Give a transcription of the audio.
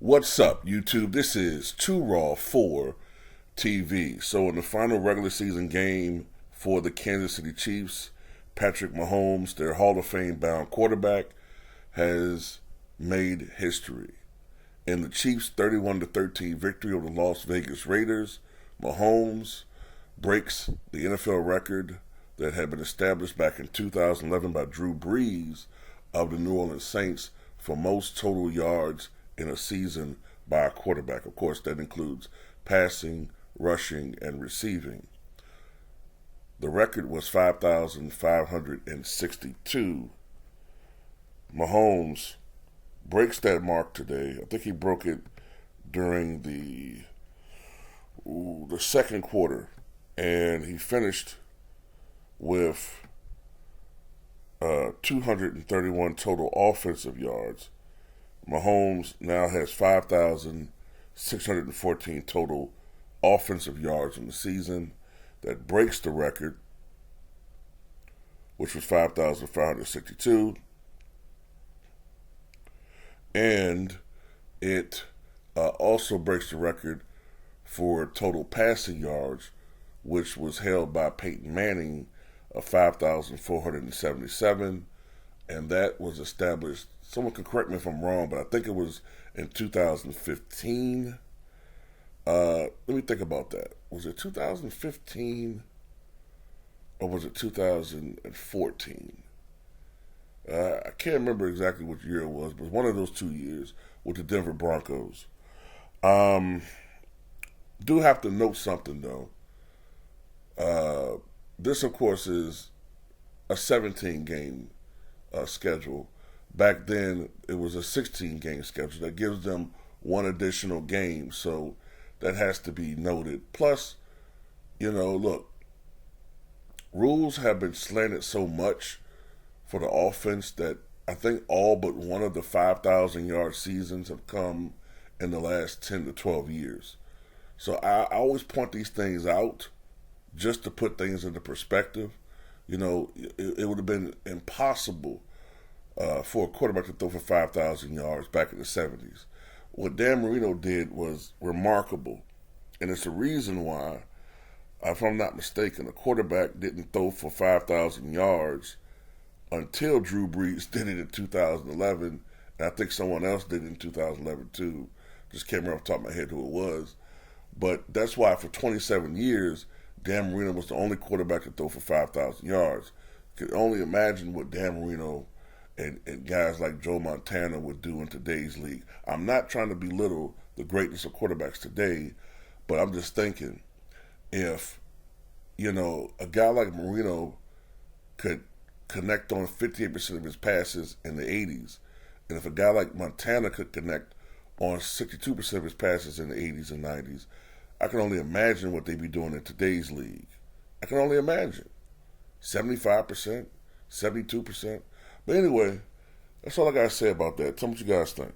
What's up, YouTube? This is Too Raw for TV. So in the final regular season game for the Kansas City Chiefs, Patrick Mahomes, their Hall of Fame bound quarterback, has made history. In the Chiefs' 31-13 victory over the Las Vegas Raiders, Mahomes breaks the NFL record that had been established back in 2011 by Drew Brees of the New Orleans Saints for most total yards in a season by a quarterback. Of course, that includes passing, rushing, and receiving. The record was 5,562. Mahomes breaks that mark today. I think he broke it during the second quarter, and he finished with 231 total offensive yards. Mahomes now has 5,614 total offensive yards in the season. That breaks the record, which was 5,562. And it also breaks the record for total passing yards, which was held by Peyton Manning of 5,477. And that was established, someone can correct me if I'm wrong, but I think it was in 2015. Let me think about that. Was it 2015 or was it 2014? I can't remember exactly which year it was, but one of those 2 years with the Denver Broncos. Do have to note something, though. This, of course, is a 17-game schedule. Back then, it was a 16-game schedule. That gives them one additional game, so that has to be noted. Plus, look, rules have been slanted so much for the offense that I think all but one of the 5,000-yard seasons have come in the last 10 to 12 years. So I always point these things out just to put things into perspective. It would have been impossible for a quarterback to throw for 5,000 yards back in the 70s. What Dan Marino did was remarkable, and it's the reason why, if I'm not mistaken, a quarterback didn't throw for 5,000 yards until Drew Brees did it in 2011, and I think someone else did it in 2011 too. Just can't remember off the top of my head who it was. But that's why for 27 years, Dan Marino was the only quarterback to throw for 5,000 yards. Could only imagine what Dan Marino and guys like Joe Montana would do in today's league. I'm not trying to belittle the greatness of quarterbacks today, but I'm just thinking if, a guy like Marino could connect on 58% of his passes in the 80s, and if a guy like Montana could connect on 62% of his passes in the 80s and 90s, I can only imagine what they'd be doing in today's league. I can only imagine. 75%, 72%. But anyway, that's all I got to say about that. Tell me what you guys think.